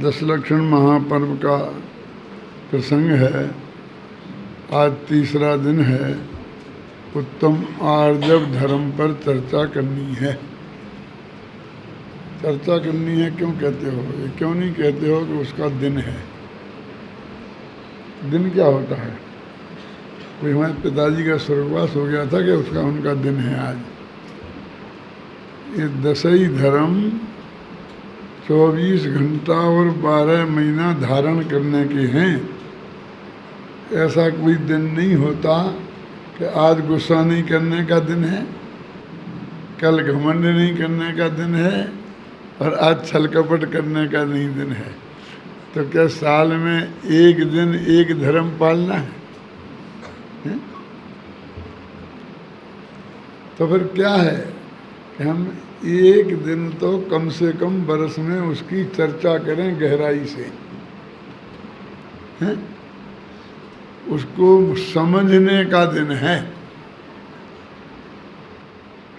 दशलक्षण महापर्व का प्रसंग है। आज तीसरा दिन है। उत्तम आर्जव धर्म पर चर्चा करनी है। चर्चा करनी है क्यों कहते हो? ये क्यों नहीं कहते हो कि उसका दिन है? दिन क्या होता है? कोई हमारे पिताजी का स्वर्गवास हो गया था कि उसका उनका दिन है आज। ये दसई धर्म 24 घंटा और 12 महीना धारण करने के हैं। ऐसा कोई दिन नहीं होता कि आज गुस्सा नहीं करने का दिन है, कल घमंड नहीं करने का दिन है और आज छल कपट करने का नहीं दिन है। तो क्या साल में एक दिन एक धर्म पालना है? तो फिर क्या है कि हम एक दिन तो कम से कम बरस में उसकी चर्चा करें गहराई से, हैं? उसको समझने का दिन है।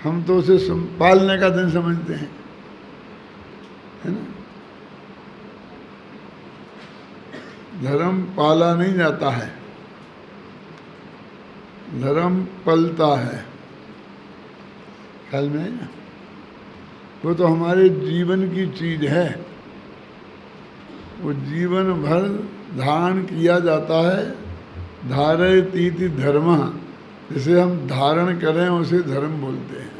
हम तो उसे पालने का दिन समझते हैं, है ना? धर्म पाला नहीं जाता है, धर्म पलता है। ख्याल में है ना? वो तो हमारे जीवन की चीज है। वो जीवन भर धारण किया जाता है। धारयतीति धर्म, जिसे हम धारण करें उसे धर्म बोलते हैं।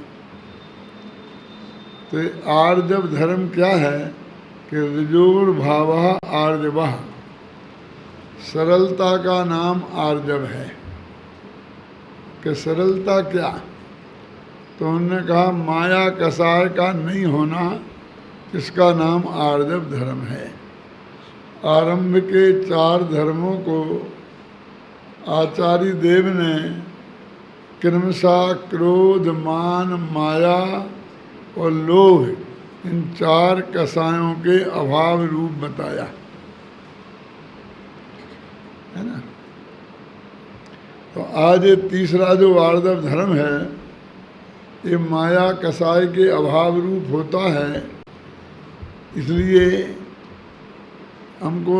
तो आर्जव धर्म क्या है कि ऋजोर्भावः आर्जवः, सरलता का नाम आर्जव है। कि सरलता क्या? तो उन्होंने कहा माया कसाय का नहीं होना, इसका नाम आर्जव धर्म है। आरंभ के 4 धर्मों को आचार्य देव ने क्रमशा क्रोध, मान, माया और लोभ, इन 4 कसायों के अभाव रूप बताया, है ना? तो आज ये तीसरा जो आर्जव धर्म है, ये माया कसाय के अभाव रूप होता है। इसलिए हमको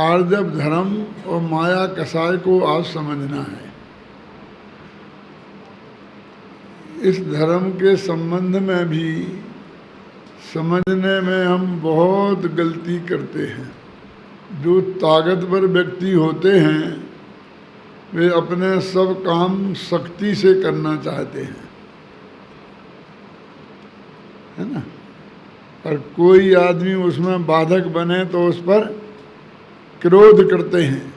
आर्जव धर्म और माया कसाय को आज समझना है। इस धर्म के संबंध में भी समझने में हम बहुत गलती करते हैं। जो ताकतवर व्यक्ति होते हैं वे अपने सब काम सख्ती से करना चाहते हैं, है ना? और कोई आदमी उसमें बाधक बने तो उस पर क्रोध करते हैं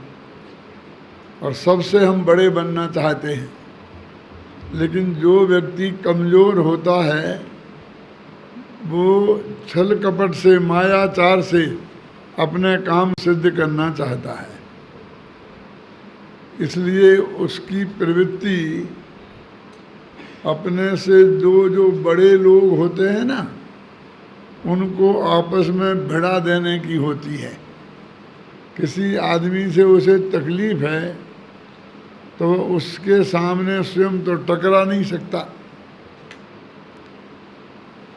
और सबसे हम बड़े बनना चाहते हैं। लेकिन जो व्यक्ति कमज़ोर होता है वो छल कपट से, मायाचार से अपने काम सिद्ध करना चाहता है। इसलिए उसकी प्रवृत्ति अपने से जो बड़े लोग होते हैं ना, उनको आपस में भिड़ा देने की होती है। किसी आदमी से उसे तकलीफ है तो उसके सामने स्वयं तो टकरा नहीं सकता,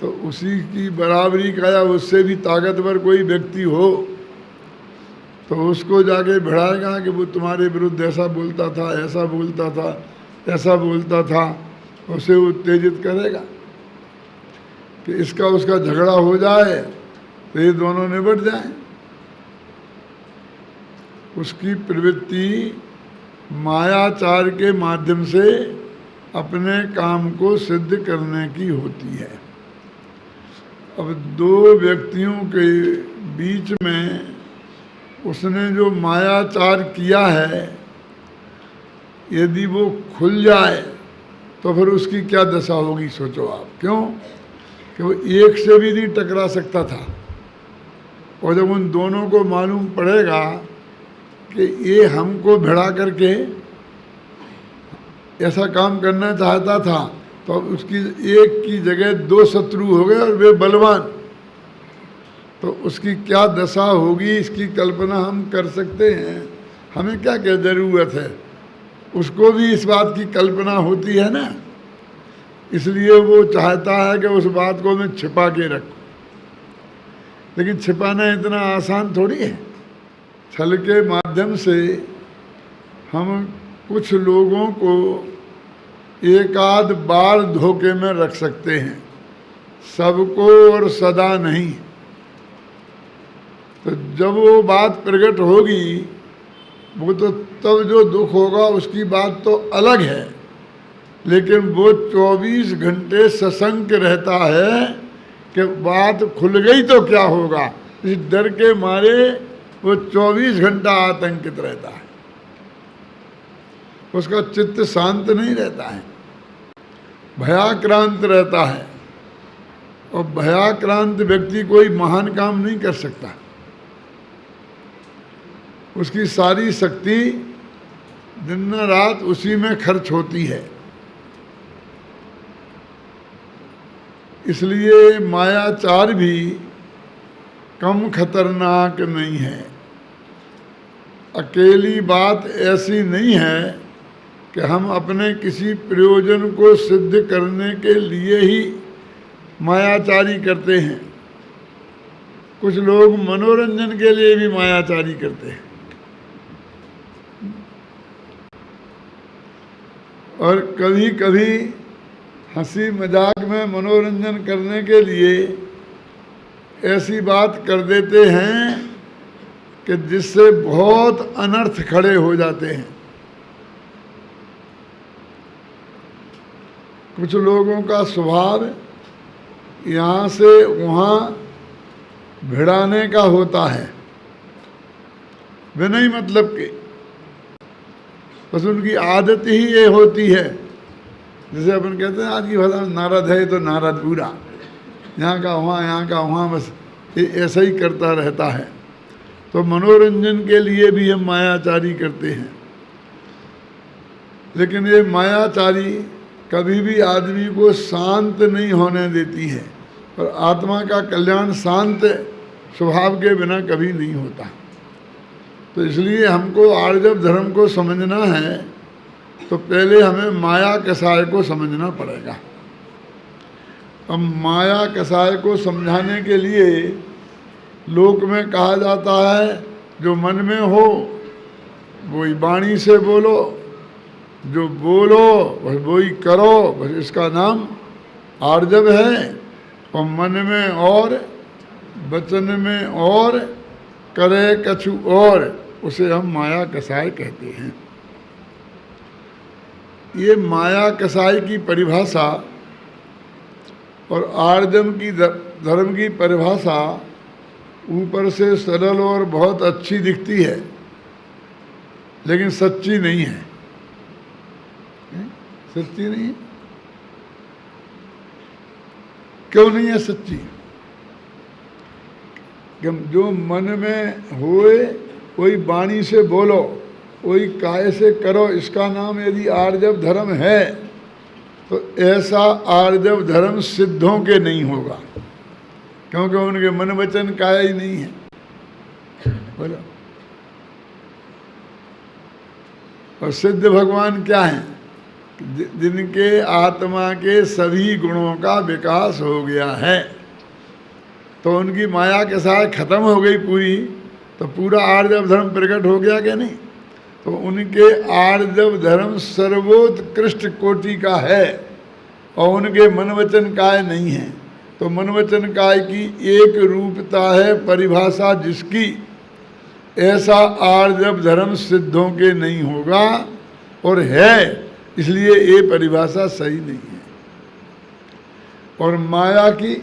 तो उसी की बराबरी का या उससे भी ताकतवर कोई व्यक्ति हो तो उसको जाके भिड़ाएगा कि वो तुम्हारे विरुद्ध ऐसा बोलता था, ऐसा बोलता था, ऐसा बोलता था। उसे उत्तेजित करेगा कि इसका उसका झगड़ा हो जाए तो ये दोनों निबट जाएं। उसकी प्रवृत्ति मायाचार के माध्यम से अपने काम को सिद्ध करने की होती है। अब 2 व्यक्तियों के बीच में उसने जो मायाचार किया है, यदि वो खुल जाए तो फिर उसकी क्या दशा होगी, सोचो आप। क्यों कि वो एक से भी नहीं टकरा सकता था, और जब उन दोनों को मालूम पड़ेगा कि ये हमको भिड़ा करके ऐसा काम करना चाहता था, तो उसकी एक की जगह 2 शत्रु हो गए और वे बलवान, तो उसकी क्या दशा होगी इसकी कल्पना हम कर सकते हैं। हमें क्या क्या ज़रूरत है, उसको भी इस बात की कल्पना होती है ना। इसलिए वो चाहता है कि उस बात को मैं छिपा के रखूं। लेकिन छिपाना इतना आसान थोड़ी है। छल के माध्यम से हम कुछ लोगों को एक आध बार धोखे में रख सकते हैं, सबको और सदा नहीं। तो जब वो बात प्रकट होगी, वो तो तब जो दुख होगा उसकी बात तो अलग है, लेकिन वो 24 घंटे सशंक रहता है कि बात खुल गई तो क्या होगा। इस डर के मारे वो 24 घंटा आतंकित रहता है, उसका चित्त शांत नहीं रहता है, भयाक्रांत रहता है। और भयाक्रांत व्यक्ति कोई महान काम नहीं कर सकता, उसकी सारी शक्ति दिन रात उसी में खर्च होती है। इसलिए मायाचार भी कम खतरनाक नहीं है। अकेली बात ऐसी नहीं है कि हम अपने किसी प्रयोजन को सिद्ध करने के लिए ही मायाचारी करते हैं। कुछ लोग मनोरंजन के लिए भी मायाचारी करते हैं। और कभी कभी हंसी मजाक में मनोरंजन करने के लिए ऐसी बात कर देते हैं कि जिससे बहुत अनर्थ खड़े हो जाते हैं। कुछ लोगों का स्वभाव यहाँ से वहाँ भिड़ाने का होता है, बिना ही मतलब के। बस उनकी आदत ही ये होती है। जैसे अपन कहते हैं आज की भाषा में नारद है तो नारद पूरा, यहाँ का वहाँ, यहाँ का वहाँ, बस ये ऐसा ही करता रहता है। तो मनोरंजन के लिए भी हम मायाचारी करते हैं, लेकिन ये मायाचारी कभी भी आदमी को शांत नहीं होने देती है। और आत्मा का कल्याण शांत स्वभाव के बिना कभी नहीं होता। तो इसलिए हमको आर्जव धर्म को समझना है तो पहले हमें माया कसाय को समझना पड़ेगा। अब माया कसाय को समझाने के लिए लोक में कहा जाता है जो मन में हो वही वाणी से बोलो, जो बोलो बस वही करो, बस इसका नाम आर्जव है। और मन में और वचन में और करे कछु और, उसे हम माया कसाय कहते हैं। ये माया कसाय की परिभाषा और आर्जव की धर्म की परिभाषा ऊपर से सरल और बहुत अच्छी दिखती है, लेकिन सच्ची नहीं है। सच्ची नहीं है। क्यों नहीं है सच्ची? कि जो मन में होए वही वाणी से बोलो, वही काय से करो, इसका नाम यदि आर्जव धर्म है तो ऐसा आर्जव धर्म सिद्धों के नहीं होगा, क्योंकि उनके मन वचन काय ही नहीं है। बोलो। और सिद्ध भगवान क्या हैं? जिनके आत्मा के सभी गुणों का विकास हो गया है। तो उनकी माया के साथ खत्म हो गई पूरी, तो पूरा आर्जव धर्म प्रकट हो गया क्या नहीं? तो उनके आर्जव धर्म सर्वोत्कृष्ट कोटि का है और उनके मन वचन काय नहीं है। तो मन वचन काय की एक रूपता है परिभाषा जिसकी, ऐसा आर्जव धर्म सिद्धों के नहीं होगा। और है इसलिए ये परिभाषा सही नहीं है। और माया की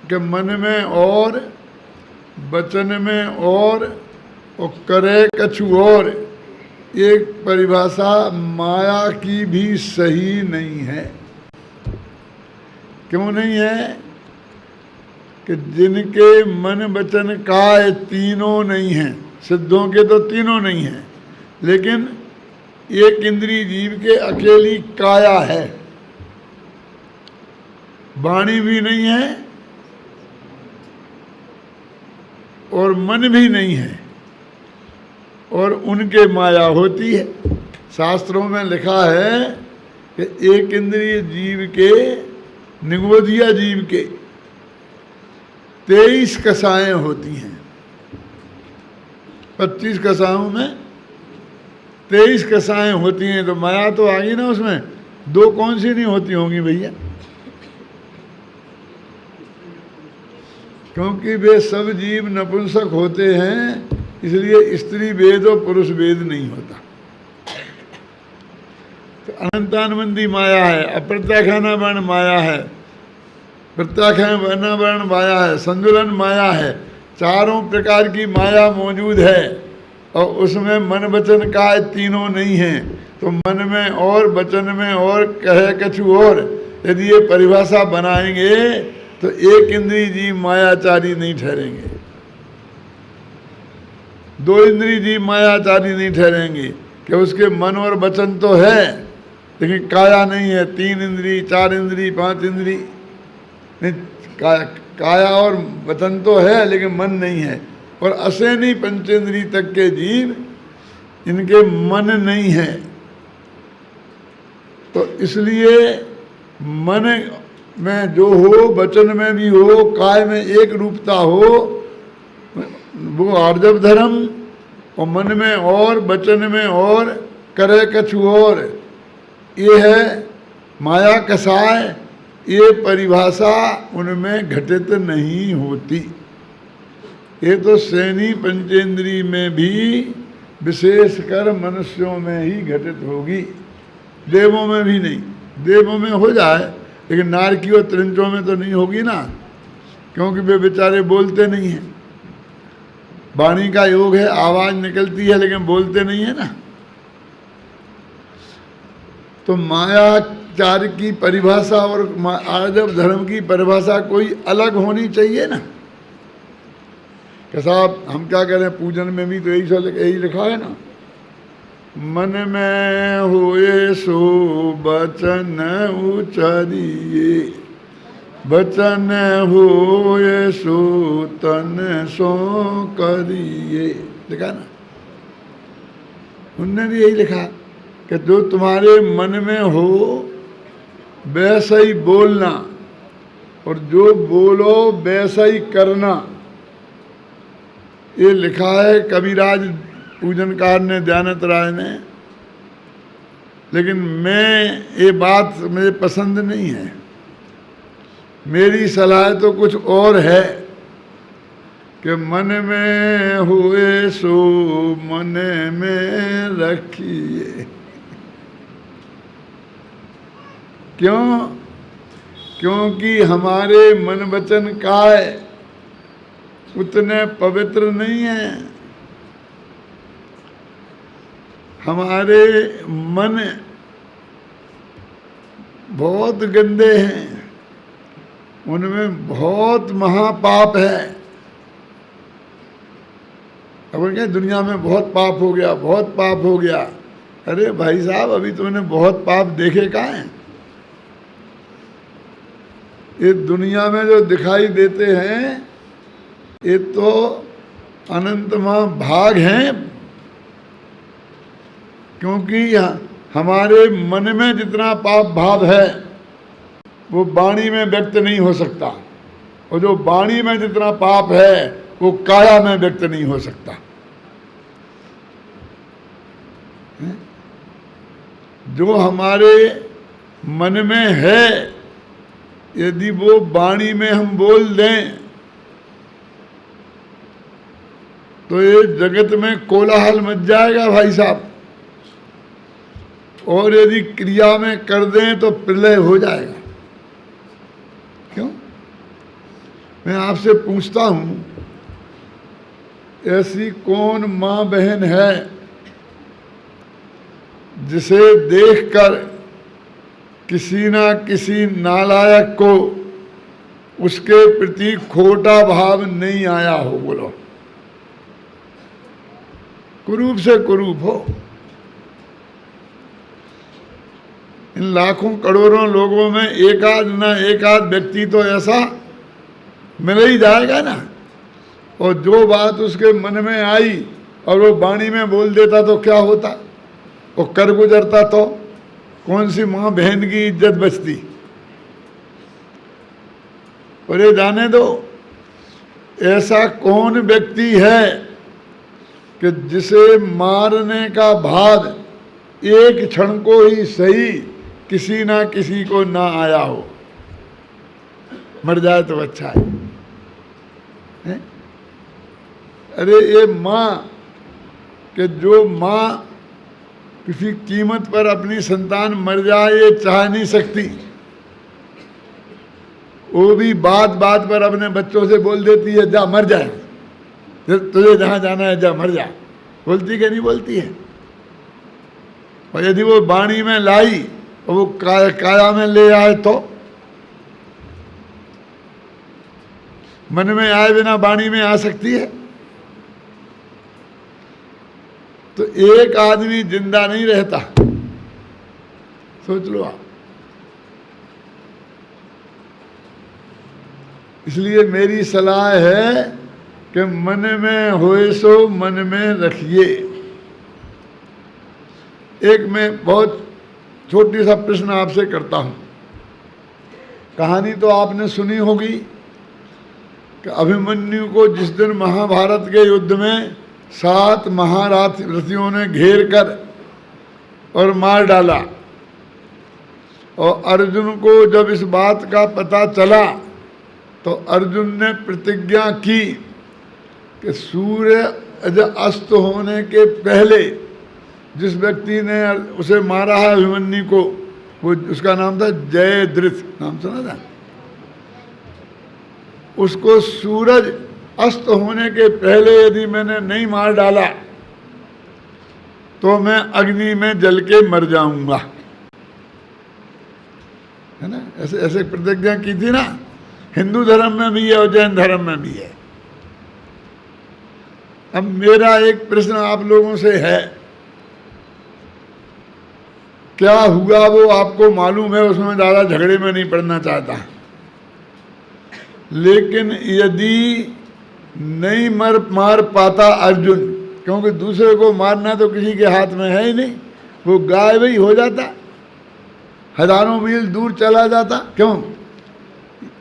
कि मन में और वचन में और करे कछु और, एक परिभाषा माया की भी सही नहीं है। क्यों नहीं है? कि जिनके मन वचन काय तीनों नहीं हैं, सिद्धों के तो तीनों नहीं हैं, लेकिन एक इंद्रिय जीव के अकेली काया है, वाणी भी नहीं है और मन भी नहीं है, और उनके माया होती है। शास्त्रों में लिखा है कि एक इंद्रिय जीव के, निगोदिया जीव के 23 कसाएं होती हैं। 25 कसाओं में 23 कसाएं होती हैं, तो माया तो आ गई ना उसमें। 2 कौन सी नहीं होती होंगी भैया? क्योंकि वे सब जीव नपुंसक होते हैं, इसलिए स्त्री वेद और पुरुष वेद नहीं होता। तो अनंतानुबंधी माया है, अप्रत्याख्यानावरण माया है, प्रत्याख्यानावरण माया है, संतुलन माया है। चारों प्रकार की माया मौजूद है और उसमें मन वचन काय तीनों नहीं हैं। तो मन में और वचन में और कहे कछु और यदि ये परिभाषा बनाएंगे तो एक इंद्रिय जीव मायाचारी नहीं ठहरेंगे, 2 इंद्रिय जीव मायाचारी नहीं ठहरेंगे कि उसके मन और वचन तो है लेकिन काया नहीं है। 3 इंद्रिय, 4 इंद्रिय, 5 इंद्रिय नहीं, काया और वचन तो है लेकिन मन नहीं है। और असैनी पंचेंद्रिय तक के जीव, इनके मन नहीं है। तो इसलिए मन में जो हो, वचन में भी हो, काय में एक रूपता हो, वो आर्जव धर्म, और मन में और वचन में और करे कछु और, ये है माया कसाय। ये परिभाषा उनमें घटित नहीं होती। ये तो सैनी पंचेंद्रिय में भी विशेषकर मनुष्यों में ही घटित होगी, देवों में भी नहीं। देवों में हो जाए लेकिन नारकी और त्रिंचों में तो नहीं होगी ना, क्योंकि वे बेचारे बोलते नहीं हैं। वाणी का योग है, आवाज निकलती है लेकिन बोलते नहीं है ना। तो मायाचार की परिभाषा और आर्जव धर्म की परिभाषा कोई अलग होनी चाहिए ना। कि साहब हम क्या करें, पूजन में भी तो यही लिखा है ना, मन में हुए सो बचन उचरिए, बचन हुए सो तन सो करिए, लिखा ना। उनने भी यही लिखा कि जो तुम्हारे मन में हो वैसा ही बोलना, और जो बोलो वैसा ही करना। ये लिखा है कविराज पूजनकार ने, दयानंद राय ने। लेकिन मैं ये बात मुझे पसंद नहीं है। मेरी सलाह तो कुछ और है कि मन में हुए सो मन में रखिए। क्यों? क्योंकि हमारे मन वचन काय उतने पवित्र नहीं है। हमारे मन बहुत गंदे हैं, उनमें बहुत महापाप है। अब क्या दुनिया में बहुत पाप हो गया, बहुत पाप हो गया। अरे भाई साहब, अभी तुमने बहुत पाप देखे कहाँ हैं? ये दुनिया में जो दिखाई देते हैं ये तो अनंत महाभाग हैं। क्योंकि हमारे मन में जितना पाप भाव है वो वाणी में व्यक्त नहीं हो सकता, और जो वाणी में जितना पाप है वो काया में व्यक्त नहीं हो सकता। जो हमारे मन में है यदि वो वाणी में हम बोल दें तो ये जगत में कोलाहल मच जाएगा भाई साहब, और यदि क्रिया में कर दें तो प्रलय हो जाएगा। क्यों? मैं आपसे पूछता हूं, ऐसी कौन माँ बहन है जिसे देखकर किसी ना किसी नालायक को उसके प्रति खोटा भाव नहीं आया हो? बोलो, कुरूप से कुरूप हो। इन लाखों करोड़ों लोगों में एकाध ना एकाध व्यक्ति तो ऐसा मिल ही जाएगा ना। और जो बात उसके मन में आई और वो वाणी में बोल देता तो क्या होता, वो कर गुजरता तो कौन सी माँ बहन की इज्जत बचती? और ये जाने दो, ऐसा कौन व्यक्ति है कि जिसे मारने का भाव एक क्षण को ही सही किसी ना किसी को ना आया हो? मर जाए तो अच्छा है? अरे ये माँ कि जो माँ किसी कीमत पर अपनी संतान मर जाए ये चाह नहीं सकती, वो भी बात बात पर अपने बच्चों से बोल देती है जा मर जाए, तुझे जहाँ जाना है जा मर जा। बोलती कि नहीं बोलती है? और यदि वो वाणी में लाई और वो काया में ले आए तो मन में आए बिना वाणी में आ सकती है? तो एक आदमी जिंदा नहीं रहता, सोच लो आप। इसलिए मेरी सलाह है कि मन में होए सो मन में रखिए। एक मैं बहुत छोटी सा प्रश्न आपसे करता हूं। कहानी तो आपने सुनी होगी कि अभिमन्यु को जिस दिन महाभारत के युद्ध में 7 महारथियों ने घेर कर और मार डाला, और अर्जुन को जब इस बात का पता चला तो अर्जुन ने प्रतिज्ञा की कि सूर्य अस्त होने के पहले जिस व्यक्ति ने उसे मारा है अभिमन्यु को, वो उसका नाम था जयद्रथ, नाम सुना था? उसको सूरज अस्त होने के पहले यदि मैंने नहीं मार डाला तो मैं अग्नि में जल के मर जाऊंगा, है ना? ऐसे ऐसे प्रतिज्ञा की थी ना। हिंदू धर्म में भी है और जैन धर्म में भी है। अब मेरा एक प्रश्न आप लोगों से है, क्या हुआ वो आपको मालूम है, उसमें ज़्यादा झगड़े में नहीं पड़ना चाहता, लेकिन यदि नहीं मार पाता अर्जुन, क्योंकि दूसरे को मारना तो किसी के हाथ में है ही नहीं, वो गायब ही हो जाता, हजारों मील दूर चला जाता। क्यों?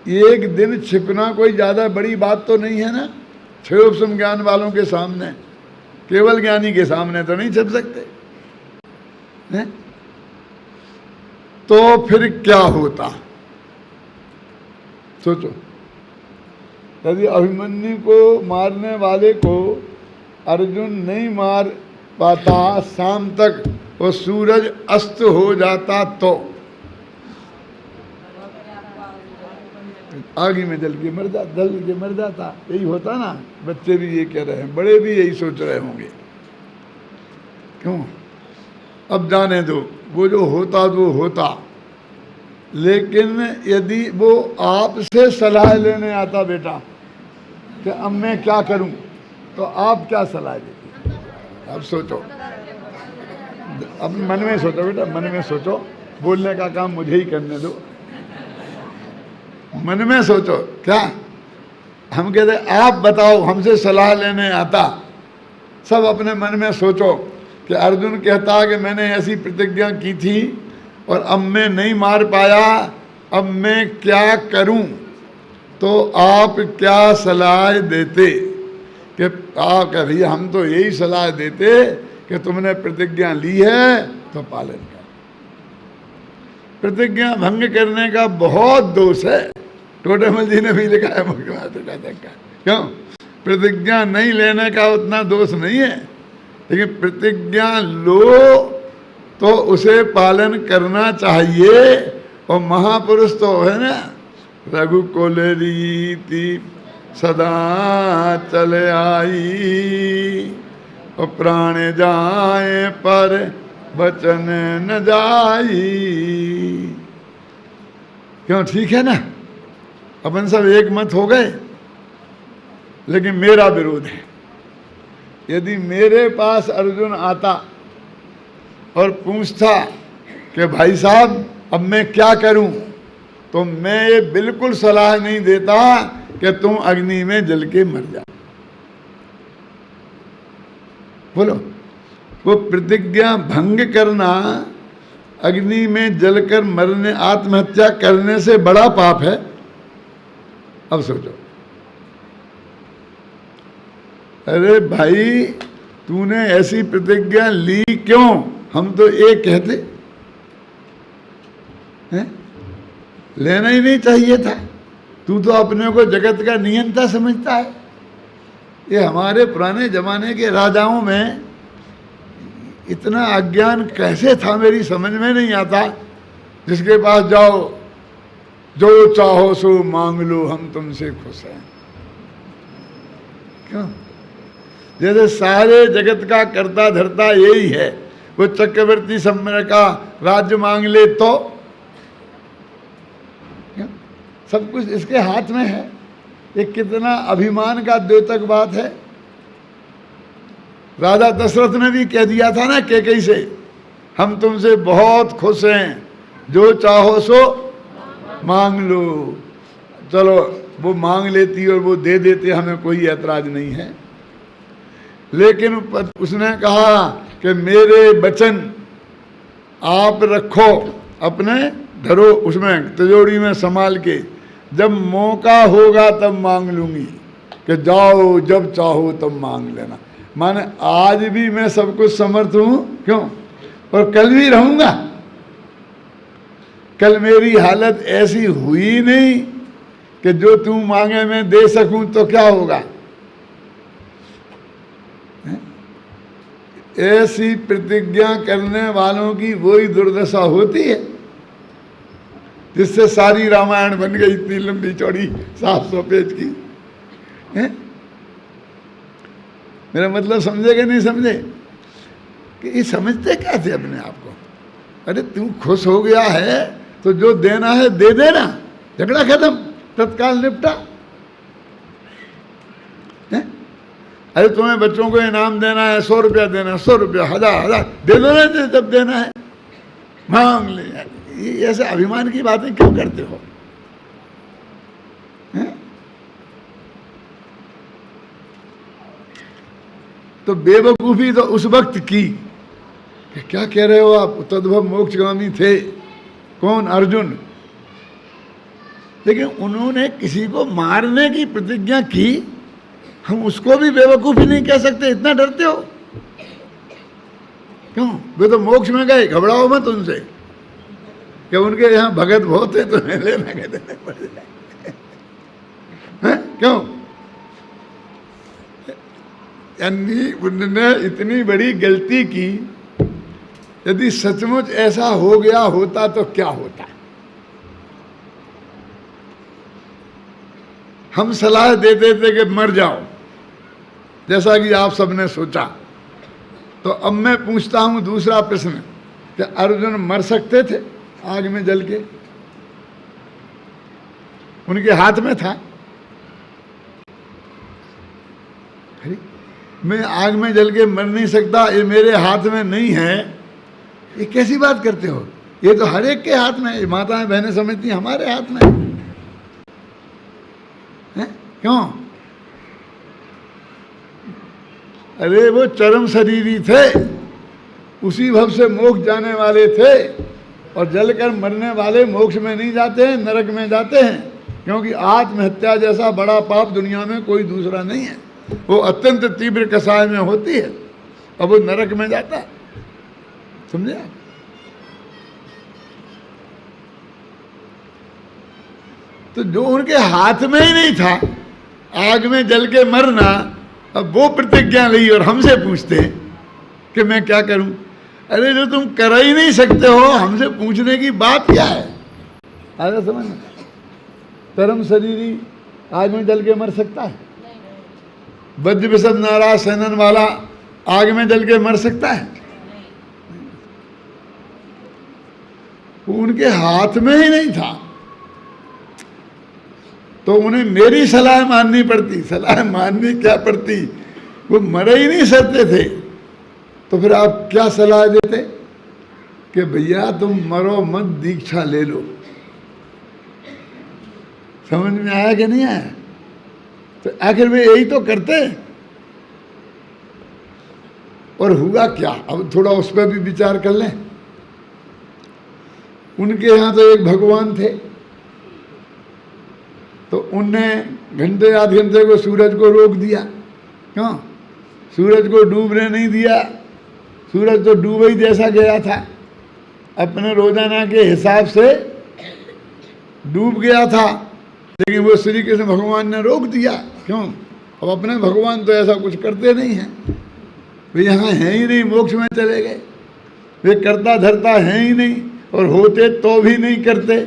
एक दिन छिपना कोई ज़्यादा बड़ी बात तो नहीं है ना। क्षयोपम ज्ञान वालों के सामने, केवल ज्ञानी के सामने तो नहीं छिप सकते हैं? तो फिर क्या होता? सोचो, यदि अभिमन्यु को मारने वाले को अर्जुन नहीं मार पाता, शाम तक वो सूरज अस्त हो जाता तो आग में जल के मर जाता। यही होता ना। बच्चे भी ये कह रहे हैं, बड़े भी यही सोच रहे होंगे। क्यों? अब जाने दो, वो जो होता तो होता, लेकिन यदि वो आपसे सलाह लेने आता बेटा कि अब मैं क्या करूं, तो आप क्या सलाह देते? अब सोचो, अब मन में सोचो बेटा, मन में सोचो, बोलने का काम मुझे ही करने दो। मन में सोचो। क्या हम कहते आप बताओ, हमसे सलाह लेने आता? सब अपने मन में सोचो कि अर्जुन कहता कि मैंने ऐसी प्रतिज्ञा की थी और अब मैं नहीं मार पाया, अब मैं क्या करूं? तो आप क्या सलाह देते? कि आप कह भैया हम तो यही सलाह देते कि तुमने प्रतिज्ञा ली है तो पालन कर। प्रतिज्ञा भंग करने का बहुत दोष है। टोटेमल जी ने भी लिखा है मुख्यमंत्री का। क्यों? प्रतिज्ञा नहीं लेने का उतना दोष नहीं है, लेकिन प्रतिज्ञा लो तो उसे पालन करना चाहिए। और महापुरुष तो है ना, रघुकुल रीति सदा चले आई, और प्राण जाए पर वचन न जाई। क्यों? ठीक है ना? अपन सब एक मत हो गए, लेकिन मेरा विरोध है। यदि मेरे पास अर्जुन आता और पूछता कि भाई साहब अब मैं क्या करूं, तो मैं ये बिल्कुल सलाह नहीं देता कि तुम अग्नि में जल के मर जाओ। बोलो, वो प्रतिज्ञा भंग करना अग्नि में जलकर मरने, आत्महत्या करने से बड़ा पाप है। अब सोचो, अरे भाई, तूने ऐसी प्रतिज्ञा ली क्यों? हम तो एक कहते हैं, लेना ही नहीं चाहिए था। तू तो अपने को जगत का नियंता समझता है। ये हमारे पुराने जमाने के राजाओं में इतना अज्ञान कैसे था, मेरी समझ में नहीं आता। जिसके पास जाओ, जो चाहो सो मांग लो, हम तुमसे खुश हैं। क्यों? जैसे सारे जगत का कर्ता धर्ता यही है। वो चक्रवर्ती सम्राट का राज्य मांग ले तो क्यों? सब कुछ इसके हाथ में है। ये कितना अभिमान का द्योतक बात है। राजा दशरथ ने भी कह दिया था ना कैकेयी से, हम तुमसे बहुत खुश हैं, जो चाहो सो मांग लो। चलो, वो मांग लेती और वो दे देते, हमें कोई ऐतराज नहीं है। लेकिन उसने कहा कि मेरे वचन आप रखो, अपने धरो उसमें तिजोरी में संभाल के, जब मौका होगा तब मांग लूंगी। कि जाओ, जब चाहो तब मांग लेना। माने आज भी मैं सब कुछ समर्थ हूं, क्यों? और कल भी रहूंगा। कल मेरी हालत ऐसी हुई नहीं कि जो तू मांगे मैं दे सकूं, तो क्या होगा? ऐसी प्रतिज्ञा करने वालों की वही दुर्दशा होती है, जिससे सारी रामायण बन गई, इतनी लंबी चौड़ी 700 पेज की है? मेरा मतलब समझे कि नहीं समझे? कि ये समझते क्या थे अपने आप को? अरे तू खुश हो गया है तो जो देना है दे देना, झगड़ा खत्म, तत्काल निपटा। अरे तुम्हें बच्चों को इनाम देना है, 100 रुपया देना है, 100 रुपया, 1000 दे दो ना, जब देना है मांग ले। ये ऐसे अभिमान की बातें क्यों करते हो? तो बेवकूफी तो उस वक्त की कि क्या कह रहे हो आप, तद्भव मोक्षगामी थे। कौन? अर्जुन। लेकिन उन्होंने किसी को मारने की प्रतिज्ञा की, हम उसको भी बेवकूफी नहीं कह सकते? इतना डरते हो क्यों? वे तो मोक्ष में गए, घबराओ मत उनसे कि उनके यहाँ भगत बहुत है, तो लेना के देने पड़ जाए। क्यों? यानी उन्होंने इतनी बड़ी गलती की। यदि सचमुच ऐसा हो गया होता तो क्या होता? हम सलाह देते थे कि मर जाओ, जैसा कि आप सबने सोचा। तो अब मैं पूछता हूं दूसरा प्रश्न, कि अर्जुन मर सकते थे आग में जल के? उनके हाथ में था। मैं आग में जल के मर नहीं सकता, ये मेरे हाथ में नहीं है, ये कैसी बात करते हो? ये तो हर एक के हाथ में है। माताएं बहनें समझती हैं हमारे हाथ में है। क्यों? अरे वो चरम शरीरी थे, उसी भव से मोक्ष जाने वाले थे, और जलकर मरने वाले मोक्ष में नहीं जाते हैं, नरक में जाते हैं। क्योंकि आत्महत्या जैसा बड़ा पाप दुनिया में कोई दूसरा नहीं है। वो अत्यंत तीव्र कसाय में होती है, अब वो नरक में जाता है। समझे आप? तो जो उनके हाथ में ही नहीं था आग में जल के मरना, अब वो प्रतिज्ञा ली और हमसे पूछते हैं कि मैं क्या करूं? अरे जो तुम कर ही नहीं सकते हो, हमसे पूछने की बात क्या है? आगे समझना। परम शरीरी आग में जल के मर सकता है? वज्र विशद नाराज सेनन वाला आग में जल के मर सकता है? उनके हाथ में ही नहीं था, तो उन्हें मेरी सलाह माननी पड़ती। सलाह माननी क्या पड़ती? वो मर ही नहीं सकते थे, तो फिर आप क्या सलाह देते कि भैया तुम मरो मत, दीक्षा ले लो। समझ में आया कि नहीं आया? तो आखिर में यही तो करते। और हुआ क्या? अब थोड़ा उस पर भी विचार कर लें। उनके यहाँ तो एक भगवान थे, तो उनने घंटे आध घंटे को सूरज को रोक दिया। क्यों? सूरज को डूबने नहीं दिया। सूरज तो डूबे ही जैसा गया था, अपने रोजाना के हिसाब से डूब गया था, लेकिन वो श्री कृष्ण भगवान ने रोक दिया। क्यों? अब अपने भगवान तो ऐसा कुछ करते नहीं हैं, वे यहाँ हैं ही नहीं, मोक्ष में चले गए। वे करता धरता हैं ही नहीं, और होते तो भी नहीं करते।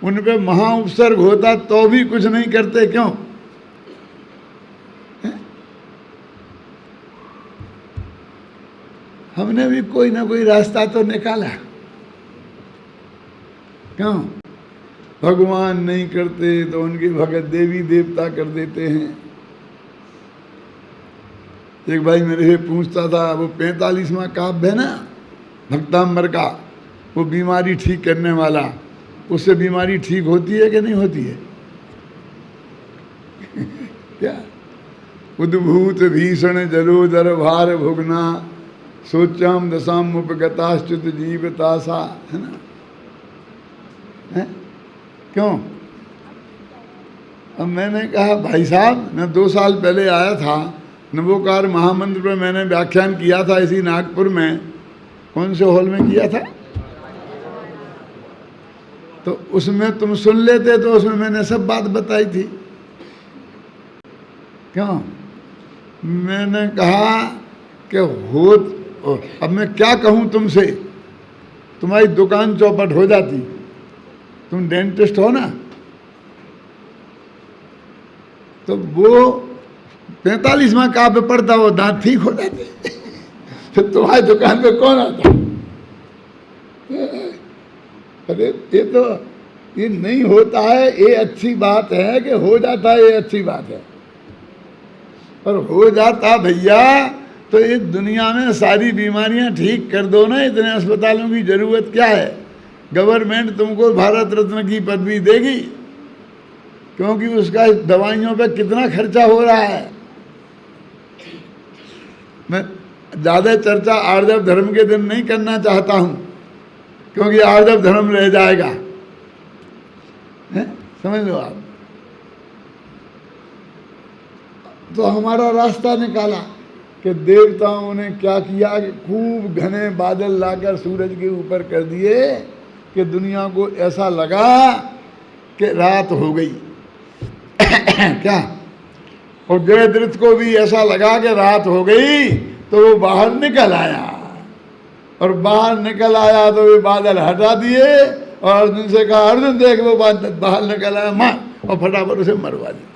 उन पे महा उपसर्ग होता तो भी कुछ नहीं करते। क्यों? हमने भी कोई ना कोई रास्ता तो निकाला। क्यों? भगवान नहीं करते तो उनके भगत देवी देवता कर देते हैं। एक भाई मेरे से पूछता था, वो 45वां काव्य है ना भक्तांबर का, वो बीमारी ठीक करने वाला, उससे बीमारी ठीक होती है कि नहीं होती है? क्या? उद्भूत भीषण जलोदर भार भुगना सोचाम दशाम उपगताश्चित जीवतासा, है ना? है? क्यों? अब मैंने कहा भाई साहब, मैं 2 साल पहले आया था, नवोकार महामंत्र पर मैंने व्याख्यान किया था इसी नागपुर में। कौन से हॉल में किया था? तो उसमें तुम सुन लेते तो उसमें मैंने सब बात बताई थी। क्यों? मैंने कहा कि हो, अब मैं क्या कहूँ तुमसे, तुम्हारी दुकान चौपट हो जाती। तुम डेंटिस्ट हो ना, तो वो 45वां काव्य पढ़ता, वो दांत ठीक हो जाते। तो तुम्हारी दुकान पे कौन आता? अरे ये नहीं होता है, ये अच्छी बात है कि हो जाता है, ये अच्छी बात है। और हो जाता भैया तो इस दुनिया में सारी बीमारियां ठीक कर दो ना, इतने अस्पतालों की जरूरत क्या है? गवर्नमेंट तुमको भारत रत्न की पदवी देगी, क्योंकि उसका दवाइयों पे कितना खर्चा हो रहा है। मैं ज़्यादा चर्चा आर्जव धर्म के दिन नहीं करना चाहता हूँ, क्योंकि आर्जव धर्म रह जाएगा, है? समझ लो आप। तो हमारा रास्ता निकाला कि देवताओं ने क्या किया कि खूब घने बादल लाकर सूरज के ऊपर कर दिए कि दुनिया को ऐसा लगा कि रात हो गई। क्या? और जयद्रथ को भी ऐसा लगा कि रात हो गई, तो वो बाहर निकल आया, और बाहर निकल आया तो वे बादल हटा दिए, और अर्जुन से कहा, अर्जुन देख वो बाहर निकल आया, मार, और फटाफट उसे मरवा दिया।